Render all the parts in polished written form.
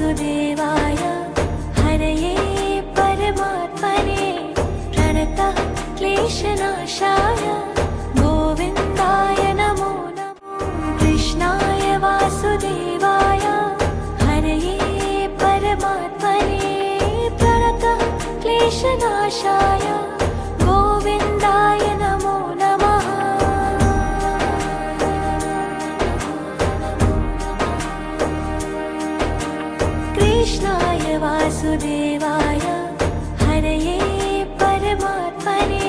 वासुदेवाय हरये परमात्मने प्रणतः क्लेशनाशाय गोविन्दाय नमो नमो। कृष्णाय वासुदेवाय हरये परमात्मने प्रणतः क्लेशनाशाय गोविन्दाय नमो नमः। कृष्णाय वासुदेवाय हरये परमात्मने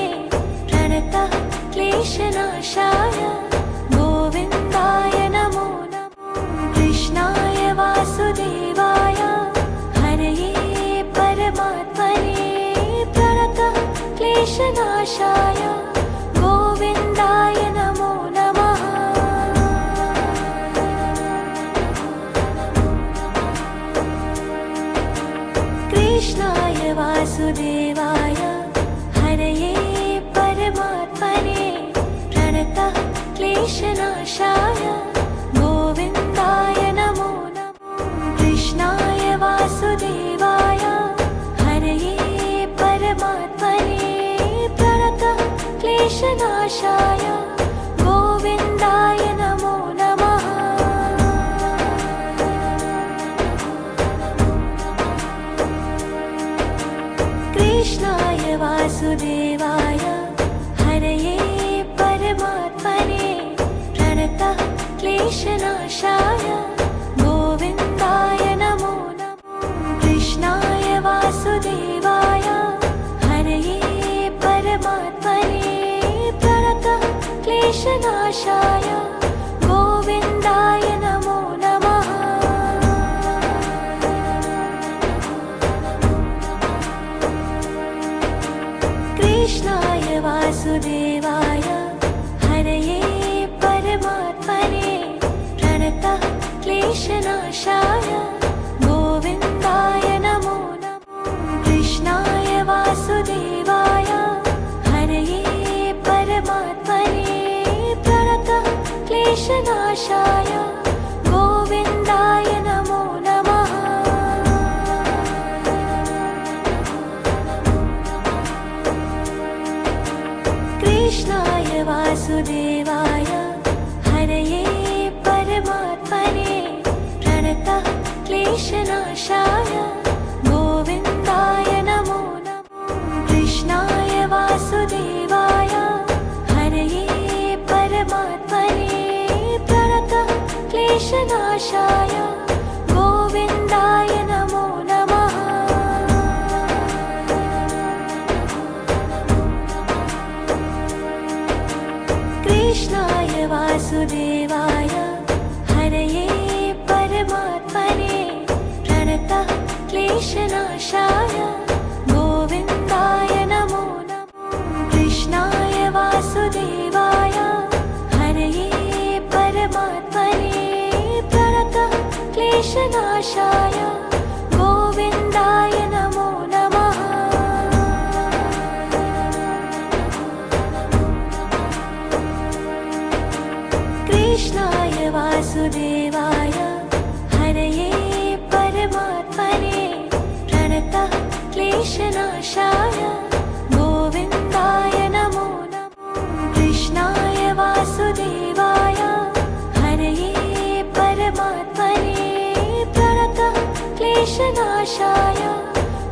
प्रणतः क्लेशनाशाय गोविन्दाय नमो नमो। कृष्णाय वासुदेवाय हरये परमात्मने प्रणतः क्लेशनाशाय गोविन्दाय नमो नमः। कृष्णाय वासुदेवाय हरये परमात्मने प्रणतः क्लेशनाशाय गोविन्दाय नमो नमो। कृष्णाय वासुदेवाय हरये परमात्मने प्रणतः क्लेशनाशाय गोविन्दाय नमो नमः। कृष्णाय वासुदेवाय हरये परमात्मने प्रणतः क्लेशनाशाय गोविन्दाय नमो नमो। कृष्णाय वासुदेवाय हरये परमात्मने प्रणतः क्लेशनाशाय गोविन्दाय नमो नमः। कृष्णाय वासुदेवाय हरये परमात्मने प्रणतः क्लेशनाशाय गोविन्दाय नमो नमो। कृष्णाय वासुदेवाय हरये परमात्मने प्रणतः क्लेशनाशाय गोविन्दाय नमो नमः। कृष्णाय वासुदेवाय हरये परमात्मने प्रणतः क्लेशनाशाय गोविन्दाय नमो नमो। कृष्णाय वासुदेवाय हरये परमात्मने प्रणतः क्लेशनाशाय गोविन्दाय नमो नमः। कृष्णाय वासुदेवाय हरये परमात्मने प्रणतः क्लेशनाशाय गोविन्दाय नमो नमो। कृष्णाय वासुदेवाय हरये परमात्मने प्रणतः क्लेशनाशाय गोविन्दाय नमो नमः। कृष्णाय वासुदेवाय हरये परमात्मने प्रणतः क्लेशनाशाय गोविन्दाय नमो नमो। कृष्णाय वासुदेवाय हरये परमात्मने प्रणतः क्लेशनाशाय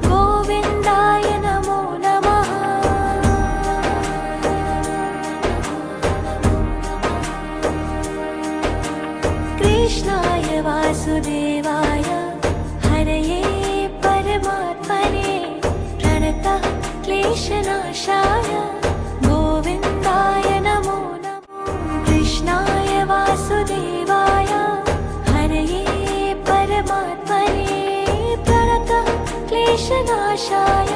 गोविन्दाय नमो नमः। कृष्णाय वासुदेवाय हरये परमात्मने प्रणतः क्लेशनाशाय गोविन्दाय नमो नमो। कृष्णाय वासुदेवाय हरये परमात्मने प्रणतः क्लेशनाशाय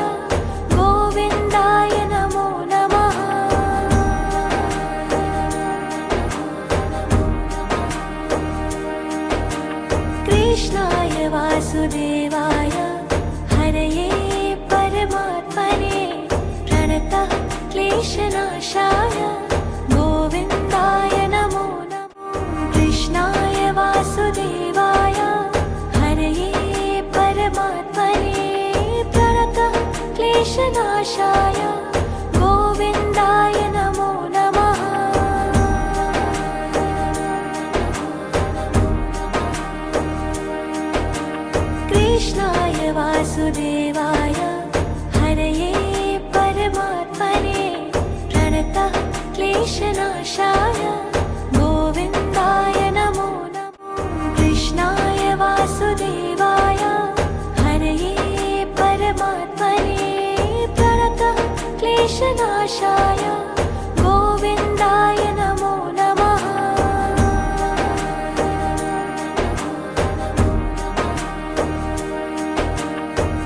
गोविन्दाय नमो नमः। कृष्णाय वासुदेवाय हरये परमात्मने प्रणतः क्लेशनाशाय गोविन्दाय नमो नमो। कृष्णाय वासुदेवाय हरये क्लेशनाशाय गोविन्दाय नमो नमः। कृष्णाय वासुदेवाय हरये परमात्मने प्रणतः क्लेशनाशाय गोविन्दाय नमो नमः।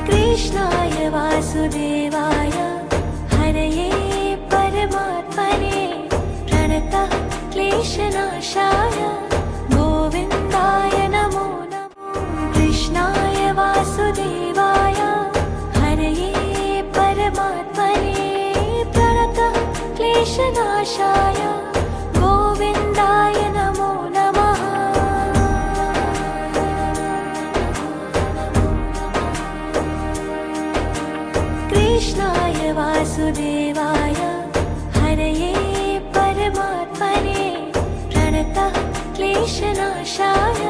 कृष्णाय वासुदेवाय हरये परमात्मने प्रणतः क्लेशनाशाय गोविन्दाय नमो नमः। कृष्णाय वासुदेवाय हरये परमात्मने प्रणतः क्लेशनाशाय गोविन्दाय नमो नमः। कृष्णाय वासुदेवाय हरये परमात्मने प्रणतः क्लेशनाशाय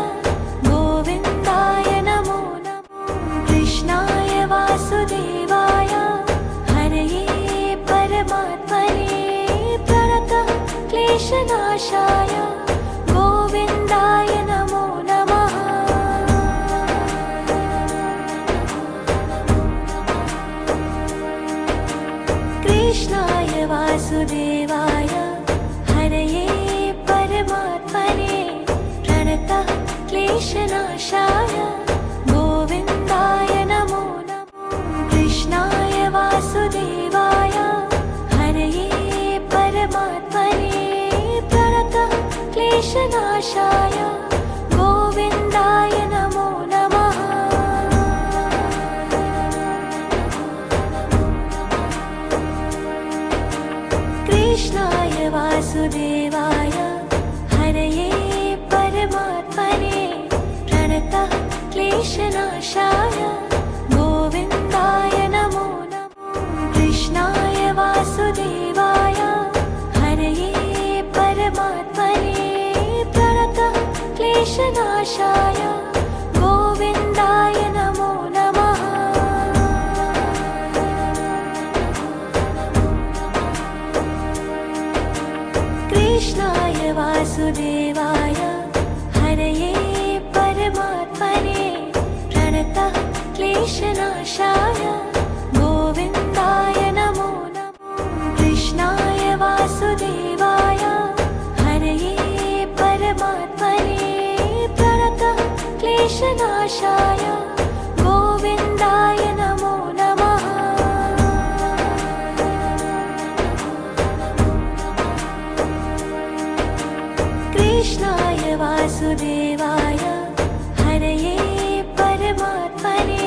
गोविन्दाय नमो नमः। कृष्णाय वासुदेवाय हरये परमात्मने प्रणतः क्लेशनाशाय गोविन्दाय नमो नमः। कृष्णाय वासुदेवाय हरये परमात्मने प्रणतः क्लेशनाशाय गोविन्दाय नमो नमः। कृष्णाय वासुदेवाय हरये परमात्मने प्रणतः क्लेशनाशाय गोविन्दाय नमो नमः। कृष्णाय वासुदेवाय हरये परमात्मने प्रणतः क्लेशनाशाय गोविन्दाय नमो नमः। कृष्णाय वासुदेवाय हरये परमात्मने प्रणतः क्लेशनाशाय गोविन्दाय नमो नमः। कृष्णाय वासुदेवाय हरये परमात्मने प्रणतः क्लेशनाशाय गोविन्दाय नमो नमः। कृष्णाय वासुदेवाय हरये परमात्मने प्रणतः क्लेशनाशाय गोविन्दाय नमो नमः। कृष्णाय वासुदेवाय हरये परमात्मने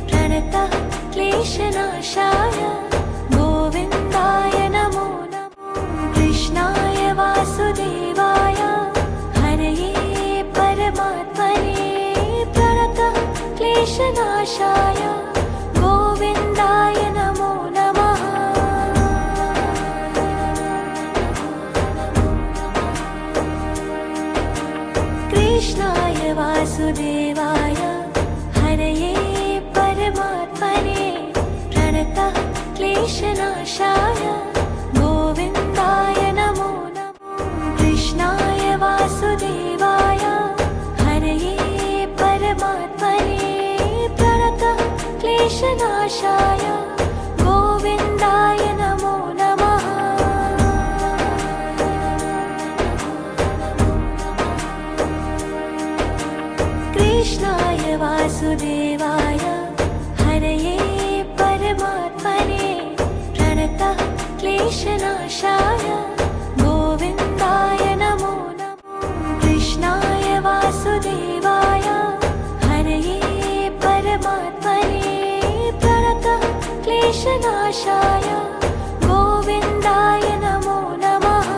प्रणतः क्लेशनाशाय गोविन्दाय नमो नमः। कृष्णाय वासुदेवाय हरये परमात्मने प्रणतः क्लेशनाशाय गोविन्दाय नमो नमः। कृष्णाय वासुदेवाय हरये परमात्मने प्रणतः क्लेशनाशाय गोविन्दाय नमो नमः। कृष्णाय वासुदेवाय हरये परमात्मने प्रणतः क्लेशनाशाय गोविन्दाय नमो नमः। कृष्णाय वासुदेवाय हरये परमात्मने प्रणतः क्लेशनाशाय गोविन्दाय नमो नमः। कृष्णाय वासुदेवाय हरये परमात्मने प्रणतः क्लेशनाशाय गोविन्दाय नमो नमः।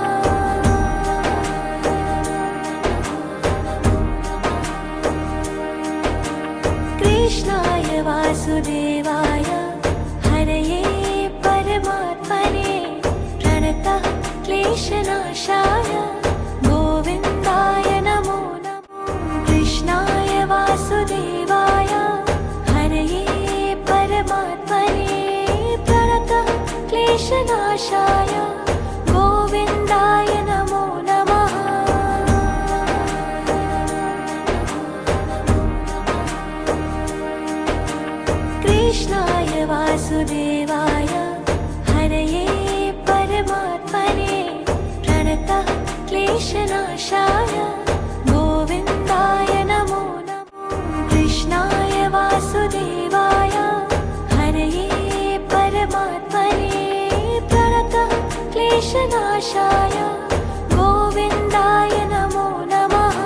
कृष्णाय वासुदेवाय हरये परमात्मने प्रणतः क्लेशनाशाय गोविन्दाय नमो नमः। कृष्णाय वासुदेवाय हरये परमात्मने प्रणतः क्लेशनाशाय गोविन्दाय क्लेशनाशाय गोविन्दाय नमो नमो। कृष्णाय वासुदेवाय हरये परमात्मने प्रणतः क्लेशनाशाय गोविन्दाय नमो नमः।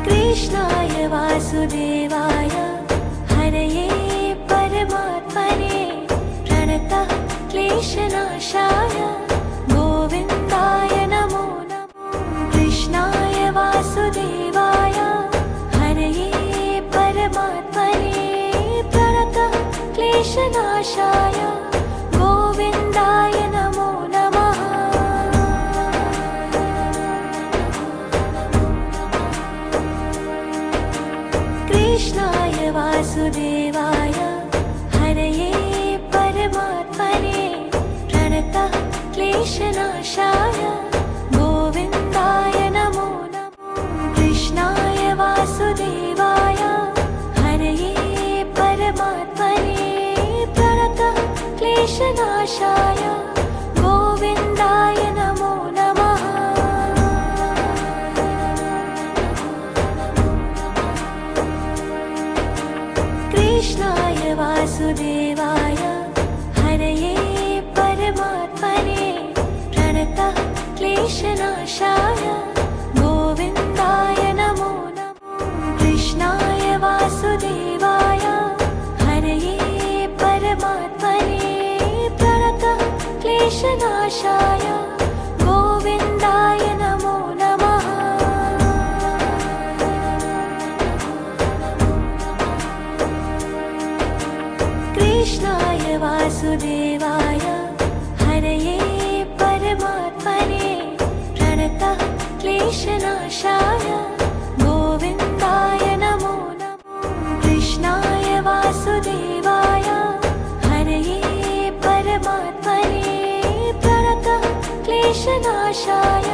कृष्णाय वासुदेवाय हरये परमात्मने प्रणतः क्लेशनाशाय गोविन्दाय नमो नमो। कृष्णाय वासुदेवाय हरये परमात्मने प्रणतः क्लेशनाशाय गोविन्दाय नमो नमः। कृष्णाय वासुदेवाय हरये परमात्मने प्रणतः क्लेशनाशाय गोविन्दाय नमो नमो। कृष्णाय वासुदेवाय हरये परमात्मने प्रणतः क्लेशनाशाय गोविन्दाय नमो नमः। कृष्णाय वासुदेवाय हरये परमात्मने प्रणतः क्लेशनाशाय गोविन्दाय नमो नमो। कृष्णाय वासुदेवाय हरये परमात्मने प्रणतः क्लेशनाशाय गोविन्दाय नमो नमः। कृष्णाय वासुदेवाय हरये परमात्मने प्रणतः क्लेशनाशाय गोविन्दाय नमो नमो। कृष्णाय वासुदेवाय हरये परमात्मने प्रणतः क्लेशनाशाय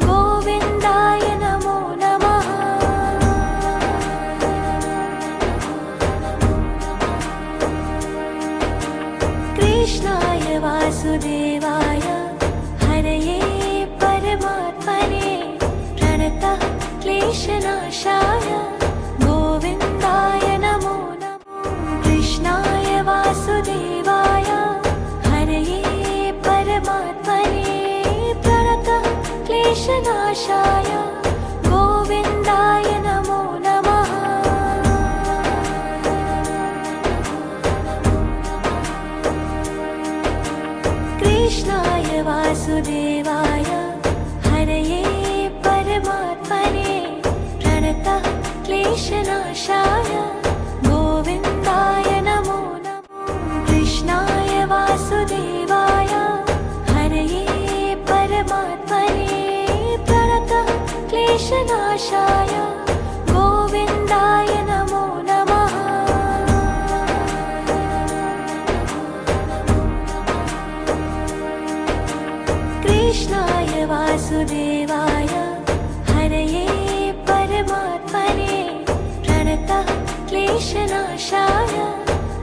गोविन्दाय नमो नमः। कृष्णाय वासुदेवाय हरये परमात्मने प्रणतः क्लेशनाशाय गोविन्दाय नमो नमो। कृष्णाय वासुदेवाय हरये परमात्मने प्रणतः क्लेशनाशाय गोविन्दाय नमो नमः। कृष्णाय वासुदेवाय हरये परमात्मने प्रणतः क्लेशनाशाय गोविन्दाय नमो नमो। कृष्णाय वासुदेवाय हरये परमात्मने प्रणतः क्लेशनाशाय गोविन्दाय नमो नमः। कृष्णाय वासुदेवाय हरये परमात्मने प्रणतः क्लेशनाशाय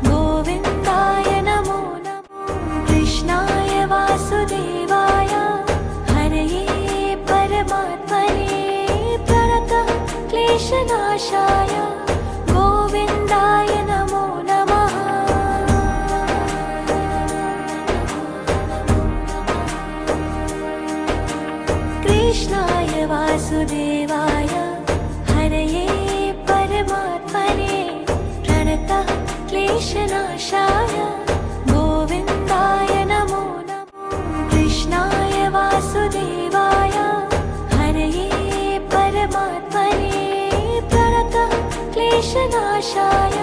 गोविन्दाय नमो नमो। कृष्णाय वासुदेवाय हरये परमात्मने प्रणतः क्लेशनाशाय गोविन्दाय नमो नमः। कृष्णाय वासुदेवाय हरये परमात्मने प्रणतः क्लेशनाशाय गोविन्दाय नमो नमो। कृष्णाय वासुदेवाय हरये परमात्मने प्रणतः क्लेशनाशाय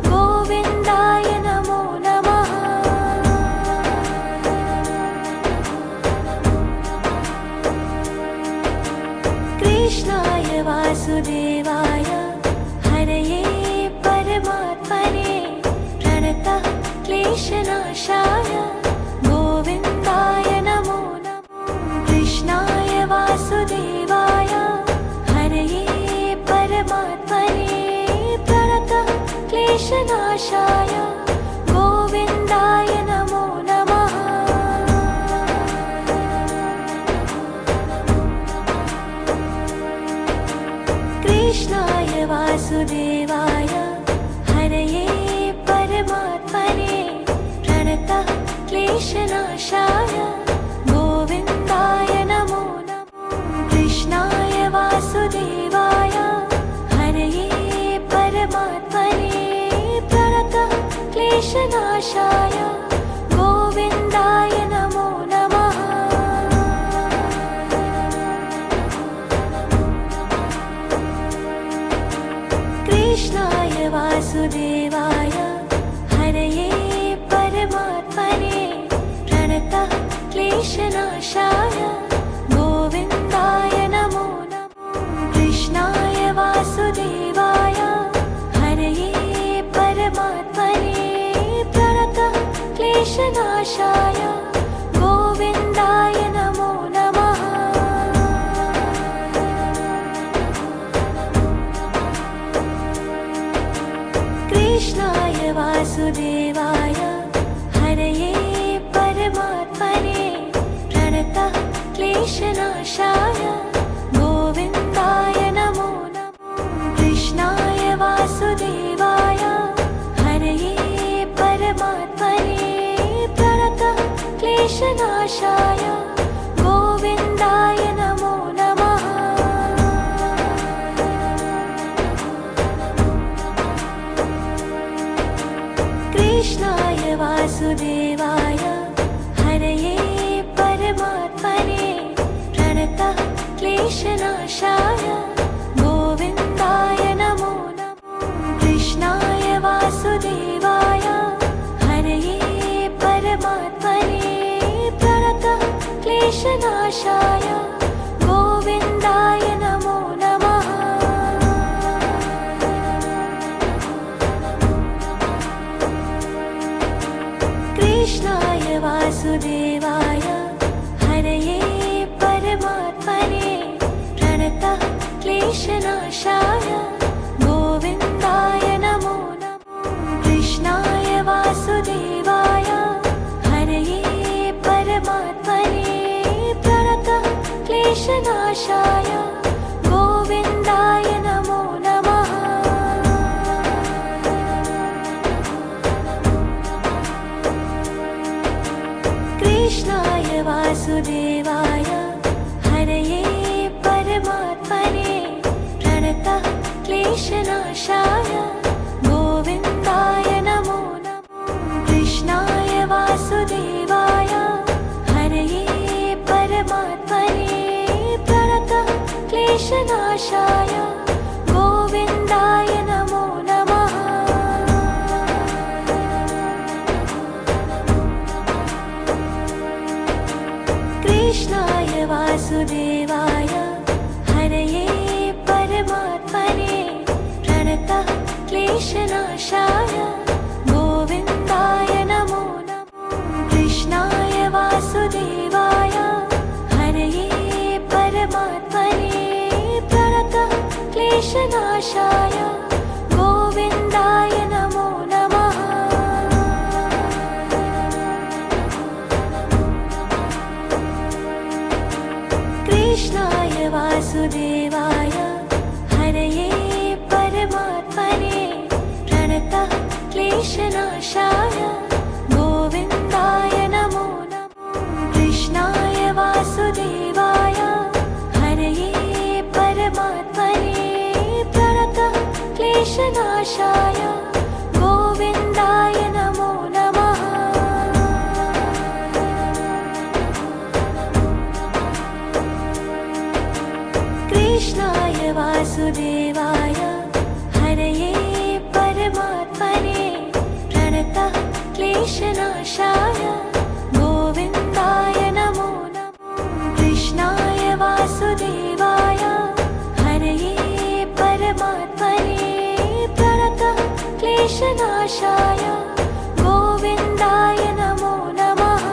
गोविन्दाय नमो नमः। कृष्णाय वासुदेवाय हरये परमात्मने प्रणतः क्लेशनाशाय गोविन्दाय नमो नमो। कृष्णाय वासुदेवाय हरये परमात्मने प्रणतः क्लेशनाशाय गोविन्दाय क्लेशनाशाय गोविन्दाय नमो नमो कृष्णाय वासुदेवाय हरये परमात्मने प्रणतः क्लेशनाशाय गोविन्दाय नमो नमः कृष्णाय वासुदेवाय हरये परमात्मने प्रणतः क्लेशनाशाय गोविन्दाय नमो नमो कृष्णाय वासुदेवाय हरये परमात्मने प्रणतः क्लेशनाशाय गोविन्दाय नमो नमः कृष्णाय वासुदेवाय हरये परमात्मने प्रणतः क्लेशनाशाय गोविन्दाय नमो नमो कृष्णाय वासुदेवाय हरये परमात्मने प्रणतः क्लेशनाशाय गोविन्दाय नमो नमः कृष्णाय वासुदेवाय हरये परमात्मने प्रणतः क्लेशनाशाय गोविन्दाय नमो नमो कृष्णाय वासुदेवाय हरये परमात्मने प्रणतः क्लेशनाशाय गोविन्दाय नमो नमः कृष्णाय वासुदेवाय हरये परमात्मने प्रणतः क्लेशनाशाय गोविन्दाय नमो नमो कृष्णाय वासुदेवाय हरये परमात्मने प्रणतः क्लेशनाशाय गोविन्दाय नमो नमः कृष्णाय वासुदेवाय हरये परमात्मने प्रणतः क्लेशनाशाय गोविन्दाय नमो नमो कृष्णाय वासुदेवाय हरये परमात्मने प्रणतः क्लेशनाशाय गोविन्दाय नमो नमः कृष्णाय वासुदेवाय हरये परमात्मने प्रणतः क्लेशनाशाय गोविन्दाय नमो नमो कृष्णाय वासुदेवाय हरये परमात्मने प्रणतः क्लेशनाशाय गोविन्दाय नमो नमः कृष्णाय वासुदेवाय हरये परमात्मने प्रणतः क्लेशनाशाय गोविन्दाय नमो नमो कृष्णाय वासुदेवाय हरये परमात्मने प्रणतः क्लेशनाशाय गोविन्दाय नमो नमः कृष्णाय वासुदेवाय हरये परमात्मने प्रणतः क्लेशनाशाय गोविन्दाय नमो नमो कृष्णाय वासुदेवाय हरये परमात्मने प्रणतः क्लेशनाशाय गोविन्दाय नमो नमः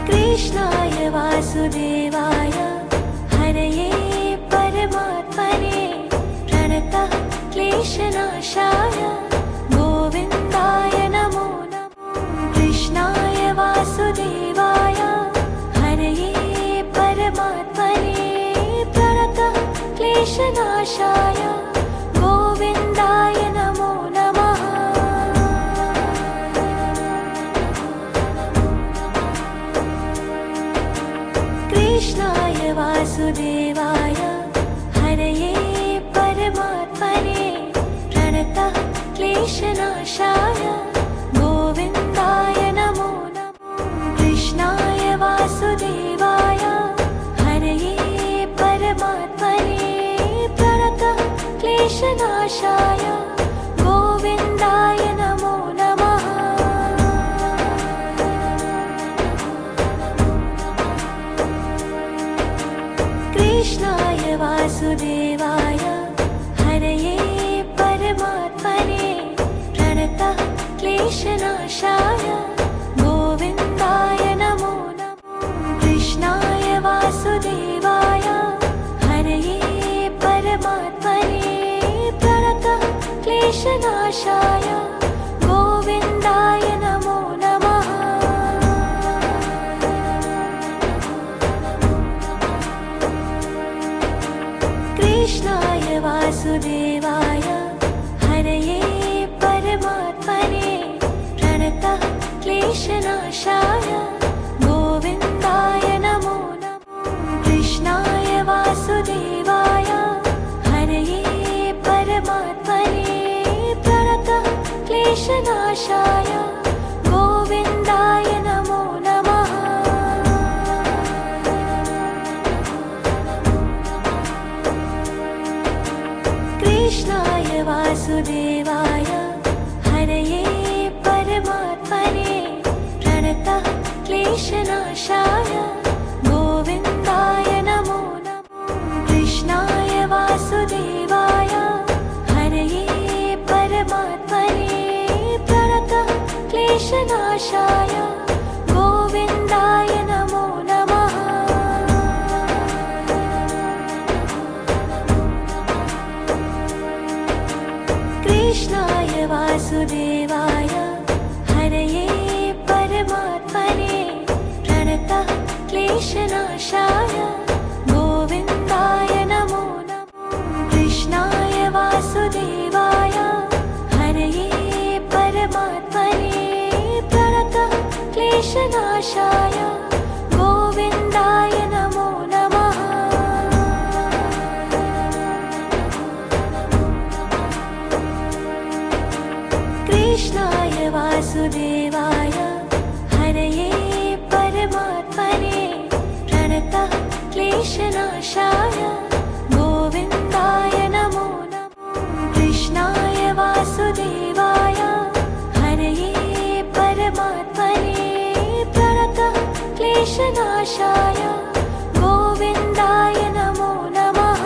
कृष्णाय वासुदेवाय हरये परमात्मने प्रणतः क्लेशनाशाय गोविन्दाय नमो नमो कृष्णाय वासुदेवाय हरये परमात्मने प्रणतः क्लेशनाशाय गोविन्दाय वासुदेवाय हरये परमात्मने प्रणतः क्लेशनाशाय गोविन्दाय नमो नमः। कृष्णाय वासुदेवाय हरये परमात्मने प्रणतः क्लेशनाशाय गोविन्दाय नमो नमः। कृष्णाय वासुदेवाय हरये परमात्मने प्रणतः क्लेशनाशाय गोविन्दाय नमो नमः। कृष्णाय वासुदेवाय हरये परमात्मने प्रणतः क्लेशनाशाय गोविन्दाय नमो नमः। कृष्णाय वासुदेवाय हरये परमात्मने प्रणतः क्लेशनाशाय गोविन्दाय नमो नमः। कृष्णाय वासुदेवाय हरये परमात्मने प्रणतः क्लेशनाशाय गोविन्दाय नमो नमः। कृष्णाय वासुदेवाय हरये परमात्मने प्रणतः क्लेशनाशाय गोविन्दाय नमो नमः। कृष्णाय वासुदेवाय हरये परमात्मने प्रणतः क्लेशनाशाय गोविन्दाय नमो नमः। कृष्णाय वासुदेवाय हरये परमात्मने प्रणतः क्लेशनाशाय गोविन्दाय नमो नमः। कृष्णाय वासुदेवाय हरये परमात्मने प्रणतः क्लेशनाशाय गोविन्दाय नमो नमः। कृष्णाय वासुदेवाय हरये परमात्मने प्रणतः क्लेशनाशाय गोविन्दाय नमो नमः। कृष्णाय वासुदेवाय हरये परमात्मने प्रणतः क्लेशनाशाय गोविन्दाय नमो नमः।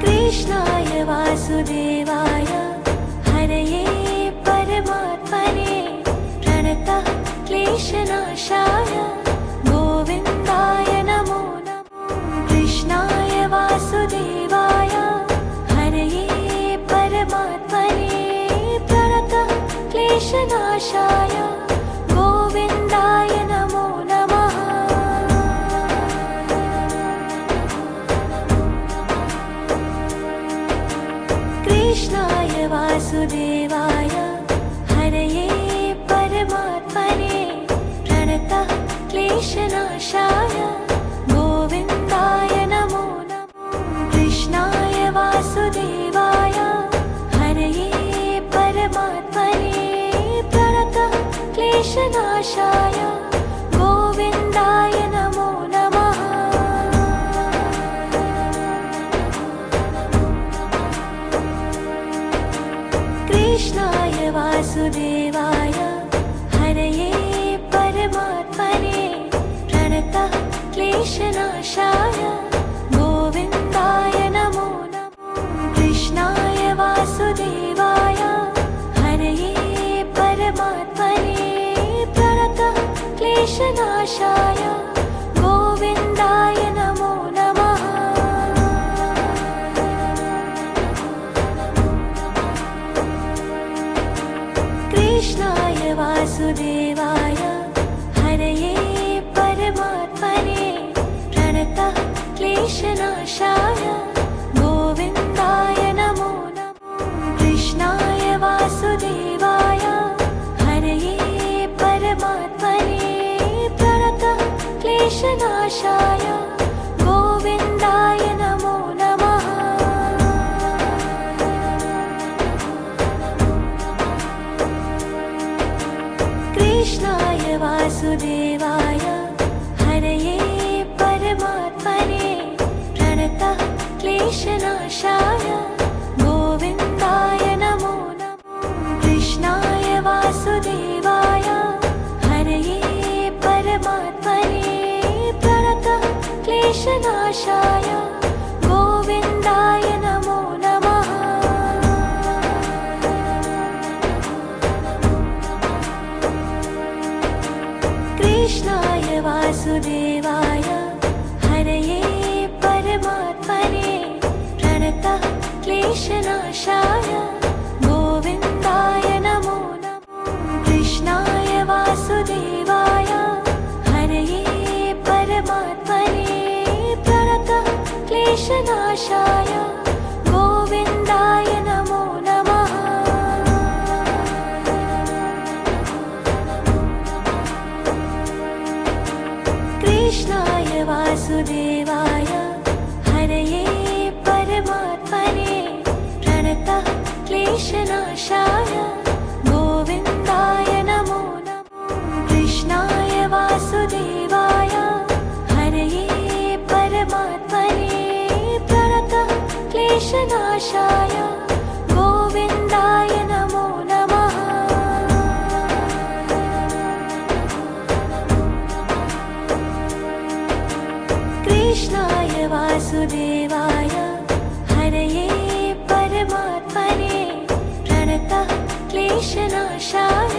कृष्णाय वासुदेवाय हरये परमात्मने प्रणतः क्लेशनाशाय गोविन्दाय नमो नमः। कृष्णाय वासुदेवाय हरये परमात्मने प्रणतः क्लेशनाशाय गोविन्दाय नमो नमः। कृष्णाय वासुदेवाय हरये परमात्मने प्रणतः क्लेशनाशाय गोविन्दाय नमो नमः। कृष्णाय वासुदेवाय हरये परमात्मने प्रणतः क्लेशनाशाय गोविन्दाय नमो नमः। कृष्णाय वासुदेवाय हरये परमात्मने प्रणतः क्लेशनाशाय गोविन्दाय नमो नमः। कृष्णाय वासुदेवाय हरये परमात्मने प्रणतः क्लेशनाशाय गोविन्दाय नमो नमः। कृष्णाय वासुदेवाय हरये परमात्मने प्रणतः क्लेशनाशाय गोविन्दाय नमो नमः। कृष्णाय वासुदेवाय हरये क्लेशनाशाय गोविन्दाय नमो नमः। कृष्णाय वासुदेवाय हरये परमात्मने प्रणतः क्लेशनाशाय गोविन्दाय नमो नमः। कृष्णाय वासुदेवाय हरये परमात्मने प्रणतः क्लेशनाशाय गोविन्दाय नमो नमः। कृष्णाय वासुदेवाय हरये परमात्मने प्रणतः क्लेशनाशाय गोविन्दाय नमो नमः। कृष्णाय वासुदेवाय हरये परमात्मने प्रणतः क्लेशनाशाय गोविन्दाय नमो नमः। कृष्णाय वासुदेवाय हरये परमात्मने प्रणतः क्लेशनाशाय गोविन्दाय नमो नमः। कृष्णाय वासुदेवाय हरये परमात्मने प्रणतः क्लेशनाशाय गोविन्दाय नमो नमः। कृष्णाय वासुदेवाय हरये परमात्मने प्रणतः क्लेशनाशाय